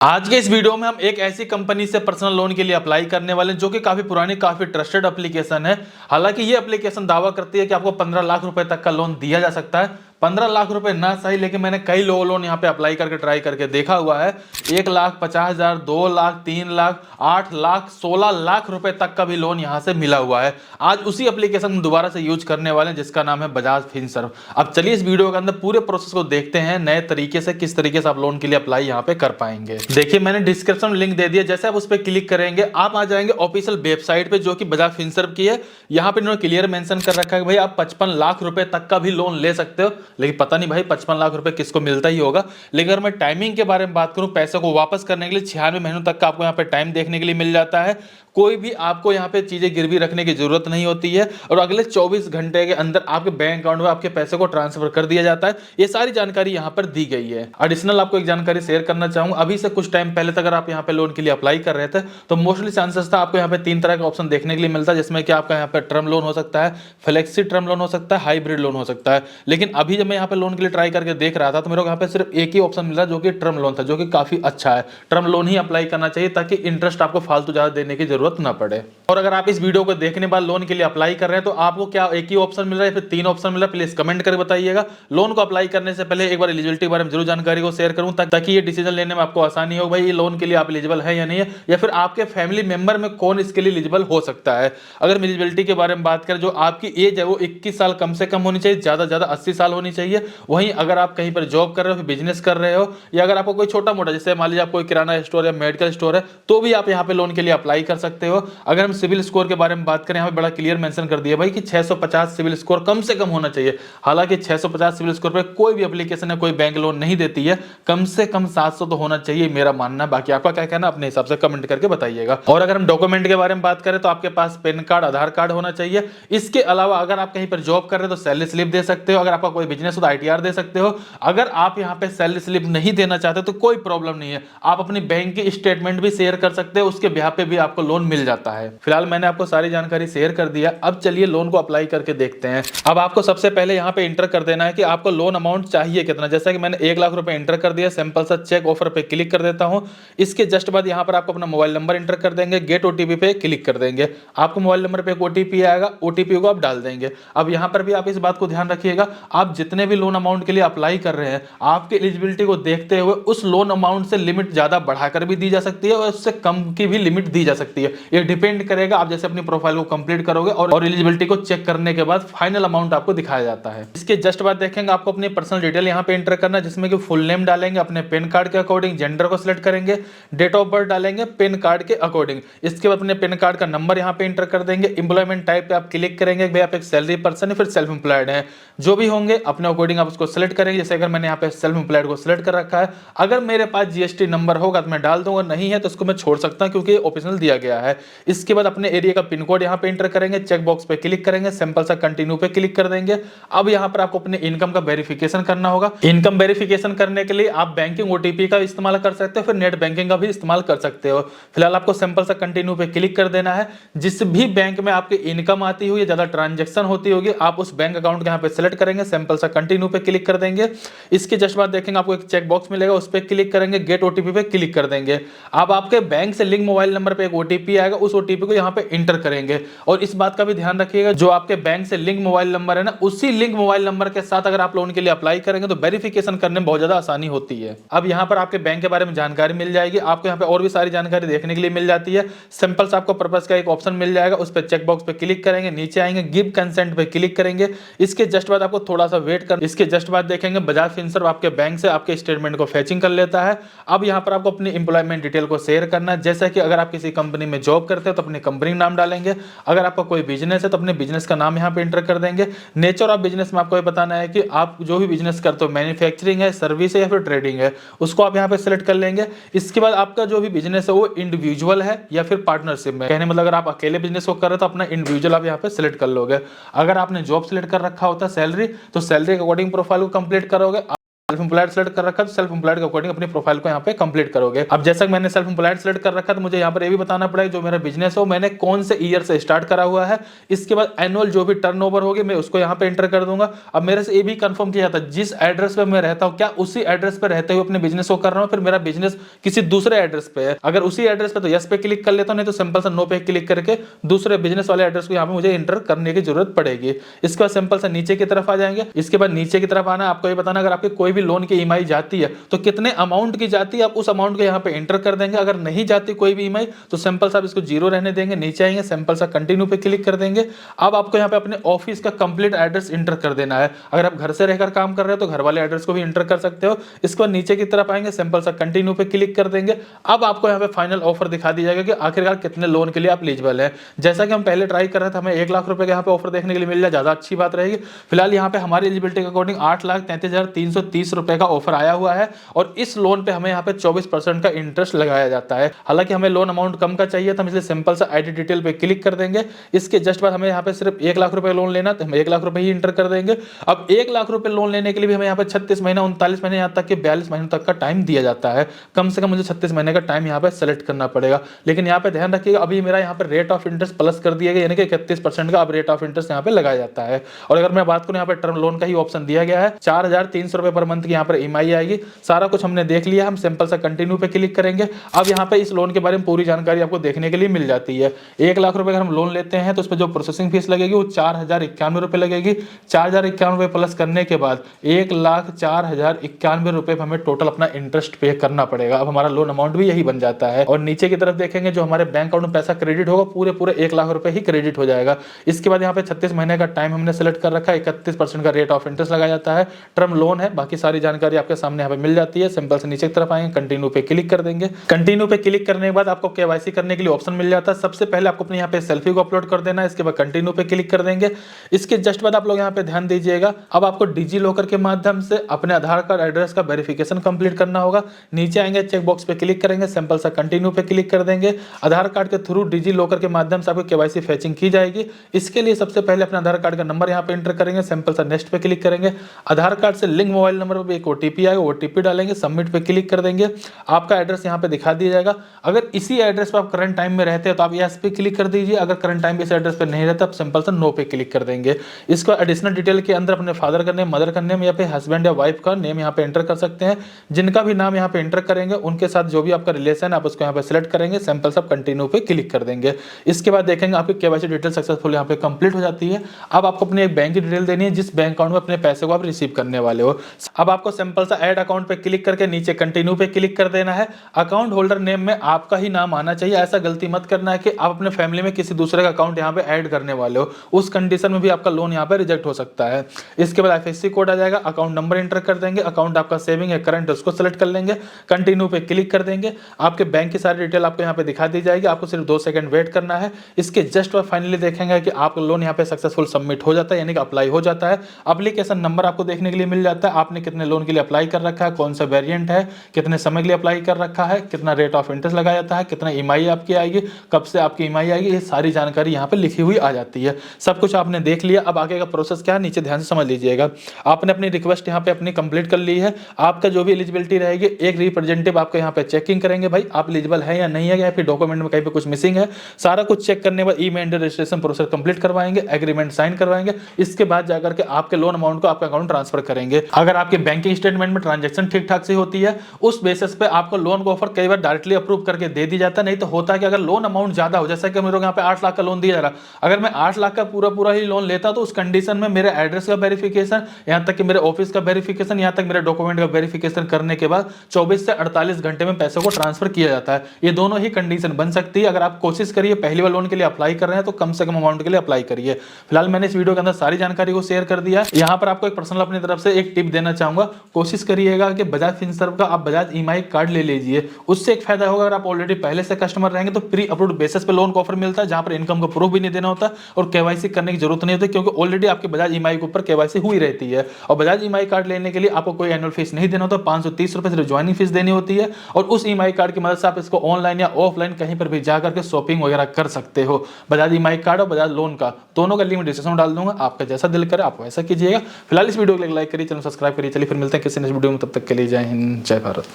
आज के इस वीडियो में हम एक ऐसी कंपनी से पर्सनल लोन के लिए अप्लाई करने वाले हैं जो कि काफी पुरानी काफी ट्रस्टेड एप्लीकेशन है। हालांकि ये एप्लीकेशन दावा करती है कि आपको 15 लाख रुपए तक का लोन दिया जा सकता है। 15 लाख रुपए ना सही, लेकिन मैंने कई लोन यहाँ पे अप्लाई करके ट्राई करके देखा हुआ है। 1,50,000, 2 लाख, 3 लाख, 8 लाख, 16 लाख रुपए तक का भी लोन यहाँ से मिला हुआ है। आज उसी एप्लीकेशन दोबारा से यूज करने वाले हैं जिसका नाम है बजाज फिनसर्व। अब चलिए इस वीडियो के अंदर पूरे प्रोसेस को देखते हैं नए तरीके से, किस तरीके से आप लोन के लिए अप्लाई यहाँ पे कर पाएंगे। देखिए मैंने डिस्क्रिप्शन में लिंक दे दिया, जैसे आप उस पर क्लिक करेंगे आप आ जाएंगे ऑफिशियल वेबसाइट पे जो कि बजाज फिनसर्व की है। यहाँ पे इन्होंने क्लियर मेंशन कर रखा है कि भाई आप 55 लाख रुपए तक का भी लोन ले सकते हो। लेकिन पता नहीं भाई 55 लाख रुपए किसको मिलता ही होगा। लेकिन अगर मैं टाइमिंग के बारे में बात करूं, पैसे को वापस करने के लिए 96 महीनों तक का आपको यहाँ पे टाइम देखने के लिए मिल जाता है। कोई भी आपको यहाँ पे चीजें गिरवी रखने की जरूरत नहीं होती है और अगले 24 घंटे के अंदर आपके बैंक अकाउंट में आपके पैसे को ट्रांसफर कर दिया जाता है। ये सारी जानकारी यहाँ पर दी गई है। एडिशनल आपको एक जानकारी शेयर करना चाहूंगा, अभी से कुछ टाइम पहले तक अगर आप यहाँ पे लोन के लिए अप्लाई कर रहे थे तो मोस्टली चांसेस था आपको यहाँ पे 3 तरह का ऑप्शन देखने के लिए मिलता है, जिसमें कि आपका यहाँ पे टर्म लोन हो सकता है, फ्लेक्सी टर्म लोन हो सकता है, हाइब्रिड लोन हो सकता है। लेकिन अभी जब मैं यहाँ पे लोन के लिए ट्राई करके देख रहा था तो मेरे को यहाँ पे सिर्फ एक ही ऑप्शन मिल रहा जो कि टर्म लोन था, जो कि काफी अच्छा है। टर्म लोन ही अप्लाई करना चाहिए ताकि इंटरेस्ट आपको फालतू ज्यादा देने की जरूरत ना पड़े। और अगर आप इस वीडियो को देखने बाद लोन के लिए अप्लाई कर रहे हैं तो आपको क्या एक ही ऑप्शन मिल रहा है, फिर 3 ऑप्शन मिल रहा है, प्लीज कमेंट करके बताइएगा। लोन को अप्लाई करने से पहले एक बार एलिजिबिलिटी के बारे में जरूर जानकारी को शेयर करूं ताकि ये डिसीजन लेने में आपको आसानी हो, भाई ये लोन के लिए आप एलिजिबल है या नहीं है, या फिर आपके फैमिली मेंबर में कौन इसके लिए एलिजिबल हो सकता है। अगर एलिजिबिलिटी के बारे में बात करें, जो आपकी एज है वो 21 साल कम से कम होनी चाहिए, ज्यादा ज्यादा 80 साल होनी चाहिए। वहीं अगर आप कहीं पर जॉब कर रहे हो, बिजनेस कर रहे हो, या अगर आपको कोई छोटा मोटा जैसे मान लीजिए आप कोई किराना स्टोर या मेडिकल स्टोर है, तो भी आप यहाँ पे लोन के लिए अप्लाई कर सकते हो। अगर हम सिविल स्कोर के बारे में बात करें, यहाँ पे बड़ा क्लियर मेंशन कर दिया भाई कि 650 सिविल स्कोर कम से कम होना चाहिए। हालांकि 650 सिविल स्कोर पे कोई भी एप्लीकेशन है कोई बैंक लोन नहीं देती है, कम से कम 700 तो होना चाहिए मेरा मानना है। बाकी आपका क्या कहना अपने हिसाब से कमेंट करके बताइएगा। और अगर हम डॉक्यूमेंट के बारे में बात करें तो आपके पास पैन कार्ड, आधार कार्ड होना चाहिए। इसके अलावा अगर आप कहीं पर जॉब कर रहे हो तो सैलरी स्लिप दे सकते हो। अगर आपका कोई बिजनेस हो तो ITR दे सकते हो। अगर आप यहाँ पे सैलरी स्लिप नहीं देना चाहते तो कोई प्रॉब्लम नहीं है, आप अपनी बैंक की स्टेटमेंट भी शेयर कर सकते हो, उसके ब्याह पे भी आपको लोन मिल जाता है। फिलहाल मैंने आपको सारी जानकारी शेयर कर दिया, अब चलिए लोन को अप्लाई करके देखते हैं। अब आपको सबसे पहले यहाँ पे इंटर कर देना है कि आपको लोन अमाउंट चाहिए कितना। जैसा कि मैंने 1 लाख रुपए इंटर कर दिया, सिंपल सा चेक ऑफर पे क्लिक कर देता हूं। इसके जस्ट बाद यहाँ पर आपको अपना मोबाइल नंबर इंटर कर देंगे, गेट OTP पे क्लिक कर देंगे। आपको मोबाइल नंबर पे एक OTP आएगा, OTP को आप डाल देंगे। अब यहाँ पर भी आप इस बात को ध्यान रखिएगा, आप जितने भी लोन अमाउंट के लिए अप्लाई कर रहे हैं आपके एलिजिबिलिटी को देखते हुए उस लोन अमाउंट से लिमिट ज्यादा बढ़ाकर भी दी जा सकती है और उससे कम की भी लिमिट दी जा सकती है। ये डिपेंड करेगा आप जैसे अपनी प्रोफाइल को कंप्लीट करोगे और एलिजिबिलिटी को चेक करने के बाद फाइनल अमाउंट आपको दिखाया जाता है। इसके जस्ट बाद देखेंगे आपको अपनी पर्सनल डिटेल यहाँ पे एंटर करना है, जिसमें कि फुल नेम डालेंगे, अपने पैन कार्ड के अकॉर्डिंग जेंडर को सिलेक्ट करेंगे, डेट ऑफ बर्थ डालेंगे पैन कार्ड के अकॉर्डिंग। इसके बाद अपने पैन कार्ड का नंबर यहाँ पे एंटर कर देंगे। एम्प्लॉयमेंट टाइप पे आप क्लिक करेंगे, भाई आप एक सैलरी पर्सन है फिर सेल्फ एम्प्लॉयड है, जो भी होंगे अपने अकॉर्डिंग आप उसको सिलेक्ट करेंगे। जैसे अगर मैंने यहाँ पे सेल्फ एम्प्लॉयड को सिलेक्ट कर रखा है, अगर मेरे पास GST नंबर होगा तो मैं डाल दूंगा, नहीं है तो उसको मैं छोड़ सकता हूँ क्योंकि ऑप्शनल दिया गया है। इसके बाद अपने एरिया का पिन कोड यहाँ पे एंटर करेंगे, चेक बॉक्स पे क्लिक करेंगे, सिंपल सा कंटिन्यू पे क्लिक कर देंगे। अब यहाँ पर आपको अपने इनकम का वेरिफिकेशन करना होगा। इनकम वेरिफिकेशन करने के लिए आप बैंकिंग OTP का इस्तेमाल कर सकते हो, फिर नेट बैंकिंग का भी इस्तेमाल कर सकते हो। फिलहाल आपको सिंपल सा कंटिन्यू पे क्लिक कर देना है। जिस भी बैंक में आपकी इनकम आती हुई ज्यादा ट्रांजेक्शन होती होगी आप उस बैंक अकाउंट यहाँ पे सिलेक्ट करेंगे, सिंपल सा कंटिन्यू पे क्लिक कर देंगे। इसके जस्ट बाद देखेंगे आपको एक चेक बॉक्स मिलेगा, उस पर क्लिक करेंगे, गेट OTP पे क्लिक कर देंगे। अब आपके बैंक से लिंक मोबाइल नंबर पे एक OTP आएगा, उस OTP को यहाँ पे इंटर करेंगे। और इस बात का भी ध्यान रखिएगा, जो आपके बैंक से लिंक मोबाइल नंबर है ना, उसी लिंक मोबाइल नंबर के साथ अगर आप लोन के लिए अप्लाई करेंगे तो वेरिफिकेशन करने में बहुत ज्यादा आसानी होती है। अब यहाँ पर आपके बैंक के बारे में जानकारी मिल जाएगी, आपको यहाँ पे और भी सारी जानकारी देखने के लिए मिल जाती है। सिंपल से आपको पर्पस का एक ऑप्शन मिल जाएगा, उस पर चेक बॉक्स पे क्लिक करेंगे, नीचे आएंगे गिव कंसेंट पे क्लिक करेंगे। इसके जस्ट बाद आपको थोड़ा सा वेट कर, इसके जस्ट बाद देखेंगे बजाज फिनसर्व आपके बैंक से आपके स्टेटमेंट को फेचिंग कर लेता है। अब यहाँ पर आपको अपनी एम्प्लॉयमेंट डिटेल को शेयर करना है, जैसा कि अगर आप किसी कंपनी में जॉब करते हो तो अपनी कंपनी नाम डालेंगे, अगर आपका कोई बिजनेस है तो अपने बिजनेस का नाम यहाँ पे एंटर कर देंगे। नेचर ऑफ बिजनेस में आपको ये बताना है कि आप जो भी बिजनेस करते हो मैन्युफैक्चरिंग है, सर्विस है या फिर ट्रेडिंग है, उसको आप यहाँ पे सिलेक्ट कर लेंगे। इसके बाद आपका जो भी बिजनेस है वो इंडिविजुअल है या फिर पार्टनरशिप में, कहने मतलब अगर आप अकेले बिजनेस को कर रहे हो तो अपना इंडिविजुअल आप यहाँ पे सिलेक्ट कर लोगे। अगर आपने जॉब सिलेक्ट कर रखा होता है सैलरी, तो सैलरी के अकॉर्डिंग प्रोफाइल को कंप्लीट करोगे। सेल्फ एम्प्लॉयड सेलेक्ट कर रखा है तो सेल्फ एम्प्लॉयड के अकॉर्डिंग अपनी प्रोफाइल को यहाँ पे कंप्लीट करोगे। अब जैसा कि मैंने सेल्फ एम्प्लॉयड सेलेक्ट कर रखा है तो मुझे यहाँ पर ये भी बताना पड़ेगा जो मेरा बिजनेस हो मैंने कौन से ईयर से स्टार्ट करा हुआ है। इसके बाद एनुअल जो भी टर्नओवर होगी मैं उसको यहाँ पे एंटर कर दूंगा। अब मेरे से ये भी कंफर्म किया जाता है जिस एड्रेस पे मैं रहता हूँ क्या उसी एड्रेस पे रहते हुए अपने बिजनेस को कर रहा हूँ, फिर मेरा बिजनेस किसी दूसरे एड्रेस पे है। अगर उसी एड्रेस पे तो यस पे क्लिक कर लेता हूँ, नहीं तो सिंपल सा नो पे क्लिक करके दूसरे बिजनेस वाले एड्रेस को यहाँ पे मुझे एंटर करने की जरूरत पड़ेगी। इसके बाद सिंपल सा नीचे की तरफ आ जाएंगे। इसके बाद नीचे की तरफ आना, आपको ये बताना अगर आपकी कोई भी लोन की ईएमआई जाती है तो कितने अमाउंट की जाती है, आप उस अमाउंट को यहाँ पे एंटर कर देंगे। अगर नहीं जाती कोई भी ईएमआई तो सिंपल सा इसको जीरो रहने देंगे, नीचे आएंगे सिंपल सा कंटिन्यू पे क्लिक कर देंगे। अब आपको यहाँ पे अपने ऑफिस का कंप्लीट एड्रेस एंटर कर देना है। अगर आप घर से रहकर काम कर रहे हो तो घर वाले एड्रेस को भी एंटर कर सकते हो। इसके बाद नीचे की तरफ आएंगे सिंपल सा कंटिन्यू पे क्लिक कर देंगे। अब आपको यहाँ पे फाइनल ऑफर दिखा दी जाएगा कि आखिरकार कितने लोन के लिए आप एलिजिबल है। जैसा कि हम पहले ट्राई कर रहे थे हमें 1 लाख रुपए का यहाँ पे ऑफर देखने के लिए मिल जाए, ज्यादा अच्छी बात रहेगी। फिलहाल यहाँ पे हमारी एलिजिबिलिटी के अकॉर्डिंग 8,33,330 रुपए का ऑफर आया हुआ है और इस लोन पे हमें यहाँ पे 24% का इंटरेस्ट लगाया जाता है। हालांकि हमें लोन अमाउंट कम का चाहिए था, इसलिए सिंपल सा आईडी डिटेल पे क्लिक कर देंगे। इसके जस्ट बाद हमें यहाँ पे सिर्फ 1 लाख रुपए लोन लेना तो हम 1 लाख रुपए ही इंटर कर देंगे। अब 1 लाख रुपए लोन लेने के लिए भी हमें यहाँ पे 36 महीना 39 महीने यहाँ तक कि 42 महीने तक का टाइम दिया जाता है। कम से कम मुझे 36 महीने का टाइम यहाँ पे सेलेक्ट करना पड़ेगा। लेकिन यहाँ पे ध्यान रखिएगा अभी मेरा यहाँ पे रेट ऑफ इंटरेस्ट प्लस कर दिया गया, यानी कि 31% का अब रेट ऑफ इंटरेस्ट यहाँ पे लगाया जाता है। और अगर मैं बात करूँ यहाँ पे टर्म लोन का ही ऑप्शन दिया गया है, 4,300 रुपए पर मंथ की यहाँ पर ईएमआई आएगी। सारा कुछ हमने देख लिया, हम सिंपल सा कंटिन्यू पे क्लिक करेंगे। अब यहाँ पे इस लोन के बारे में पूरी जानकारी आपको देखने के लिए मिल जाती है। 1 लाख रुपए अगर हम लोन लेते हैं तो उसमें जो प्रोसेसिंग फीस लगेगी वो 4,091 रुपए लगेगी। 4,091 रुपए प्लस करने के बाद 1,04,091 रुपए हमें टोटल अपना इंटरेस्ट पे करना पड़ेगा। अब हमारा लोन अमाउंट भी यही बन जाता है। और नीचे की तरफ देखेंगे जो हमारे बैंक अकाउंट में पैसा क्रेडिट होगा पूरे 1 लाख रुपए ही क्रेडिट हो जाएगा। इसके बाद यहाँ पे 36 महीने का टाइम हमने सेलेक्ट कर रखा है, 31% का रेट ऑफ इंटरेस्ट लगाया जाता है। टर्म लोन है, बाकी सारी जानकारी आपके सामने यहाँ पे मिल जाती है। सिंपल से नीचे की तरफ आएंगे, कंटिन्यू पे क्लिक कर देंगे। कंटिन्यू पे क्लिक करने के बाद आपको केवाईसी करने के लिए ऑप्शन मिल जाता है। सबसे पहले आपको अपने यहाँ पे सेल्फी को अपलोड कर देना है। इसके बाद कंटिन्यू पे क्लिक कर देंगे। इसके जस्ट बाद आप लोग यहाँ पे ध्यान दीजिएगा, अब आपको डिजी लॉकर के माध्यम से अपने आधार कार्ड एड्रेस का वेरिफिकेशन कंप्लीट करना होगा। नीचे आएंगे, चेक बॉक्स पे क्लिक करेंगे, सिंपल सा कंटिन्यू पे क्लिक कर देंगे। आधार कार्ड के थ्रू डिजी लॉकर के माध्यम से आपको केवाईसी फैचिंग की जाएगी। इसके लिए सबसे पहले अपने आधार कार्ड का नंबर यहाँ पे एंटर करेंगे, सिंपल सा नेक्स्ट पे क्लिक करेंगे। आधार कार्ड से लिंक मोबाइल नंबर पे एक ओटीपी आएगा, ओटीपी डालेंगे, सबमिट पे क्लिक कर देंगे। आपका एड्रेस यहाँ पे दिखा दिया जाएगा। अगर इसी एड्रेस पे आप करंट टाइम में रहते हैं तो आप यस पे क्लिक कर दीजिए। अगर करंट टाइम इस एड्रेस पे नहीं रहता आप सिंपल सा नो पे क्लिक कर देंगे। इसको एडिशनल डिटेल के अंदर अपने फादर का नेम, मदर का नेम या फिर हस्बैंड या वाइफ का नेम यहाँ पे एंटर कर सकते हैं। जिनका भी नाम यहाँ पे एंटर करेंगे उनके साथ जो भी आपका रिलेशन आप उसको यहाँ पे सिलेक्ट करेंगे, सिंपल सा कंटिन्यू पे क्लिक कर देंगे। इसके बाद देखेंगे आपकी केवाईसी डिटेल सक्सेसफुल यहाँ पे कंप्लीट हो जाती है। अब आपको अपनी एक बैंक की डिटेल देनी है जिस बैंक अकाउंट में अपने पैसे को आप रिसीव करने वाले हो। अब आपको सिंपल सा ऐड अकाउंट पे क्लिक करके नीचे कंटिन्यू पे क्लिक कर देना है। अकाउंट होल्डर नेम में आपका ही नाम आना चाहिए। ऐसा गलती मत करना है कि आप अपने फैमिली में किसी दूसरे का अकाउंट यहाँ पे ऐड करने वाले हो, उस कंडीशन में भी आपका लोन यहाँ पे रिजेक्ट हो सकता है। इसके बाद आईएफएससी कोड आ जाएगा, अकाउंट नंबर एंटर कर देंगे। अकाउंट आपका सेविंग है, करंट, उसको सेलेक्ट कर लेंगे, कंटिन्यू पे क्लिक कर देंगे। आपके बैंक की सारी डिटेल आपको यहाँ पे दिखा दी जाएगी। आपको सिर्फ 2 सेकंड वेट करना है। इसके जस्ट बाद फाइनली देखेंगे कि आपका लोन यहाँ पे सक्सेसफुल सबमिट हो जाता है, यानी कि अप्लाई हो जाता है। एप्लीकेशन नंबर आपको देखने के लिए मिल जाता है, आपने कितने लोन के लिए अप्लाई कर रखा है, कौन सा वेरिएंट है, कितने समय के लिए अप्लाई कर रखा है, कितना रेट ऑफ इंटरेस्ट लगाया जाता है, कितना ईएमआई आपकी आएगी, कब से आपकी ईएमआई आएगी, ये सारी जानकारी यहाँ पे लिखी हुई आ जाती है। सब कुछ आपने देख लिया। अब आगे का प्रोसेस क्या है नीचे ध्यान से समझ लीजिएगा। आपने अपनी रिक्वेस्ट यहाँ पे अपनी कंप्लीट कर ली है। आपका जो भी एलिजिबिलिटी रहेगी एक रिप्रेजेंटेटिव आपको यहाँ पे चेकिंग करेंगे, भाई आप एलिजिबल है या नहीं है, या फिर डॉक्यूमेंट में कहीं पे कुछ मिसिंग है। सारा कुछ चेक करने के बाद ई-मेंडर रजिस्ट्रेशन प्रोसेस कंप्लीट करवाएंगे, एग्रीमेंट साइन करवाएंगे। इसके बाद जाकर के आपके लोन अमाउंट को आपके अकाउंट ट्रांसफर करेंगे। अगर आपके बैंकिंग स्टेटमेंट में ट्रांजैक्शन ठीक ठाक से होती है उस बेसिस पे आपको लोन को ऑफर कई बार डायरेक्टली अप्रूव करके दे दी जाता है। नहीं तो होता है कि अगर लोन अमाउंट ज्यादा हो, जैसा कि मेरे को यहाँ पे 8 लाख का लोन दिया जा रहा, अगर मैं 8 लाख का पूरा ही लोन लेता तो उस कंडीशन में मेरे एड्रेस का वेरिफिकेशन, यहाँ तक कि मेरे ऑफिस का वेरिफिकेशन, यहाँ तक मेरे डॉक्यूमेंट का वेरिफिकेशन करने के बाद 24 से 48 घंटे में पैसे को ट्रांसफर किया जाता है। ये दोनों ही कंडीशन बन सकती है। अगर आप कोशिश करिए पहली बार लोन के लिए अप्लाई कर रहे हैं तो कम से कम अमाउंट के लिए अप्लाई करिए। फिलहाल मैंने इस वीडियो के अंदर सारी जानकारी को शेयर कर दिया। यहाँ पर आपको एक पर्सनल अपनी तरफ से एक टिप देना चाहूंगा, कोशिश करिएगा कि बजाज फिनसर्व का आप बजाज ईएमआई कार्ड ले लीजिए। उससे एक फायदा होगा, अगर आप ऑलरेडी पहले से कस्टमर रहेंगे तो प्री अप्रूव्ड बेसिस पे लोन का ऑफर मिलता है, जहां पर इनकम को प्रूफ भी नहीं देना होता और केवाईसी करने की जरूरत नहीं होती, क्योंकि ऑलरेडी आपके बजाज ईएमआई के ऊपर केवाईसी हुई रहती है। और बजाज ईएमआई कार्ड लेने के लिए आपको कोई एनुअल फीस नहीं देना होता, 530 रुपए सिर्फ ज्वाइनिंग फीस देनी होती है। और उस ईएमआई कार्ड की मदद से आप इसको ऑनलाइन या ऑफलाइन कहीं पर भी जाकर के शॉपिंग वगैरह कर सकते हो। बजाज ईएमआई कार्ड और बजाज लोन का दोनों का लिंक डिस्क्रिप्शन में डाल दूंगा, आपका जैसा दिल करे आप वैसा कीजिएगा। फिलहाल इस वीडियो को लाइक करिए, चैनल सब्सक्राइब करिए। चलिए फिर मिलते हैं किसी नेक्स्ट वीडियो में, तब तक के लिए जय हिंद जय भारत।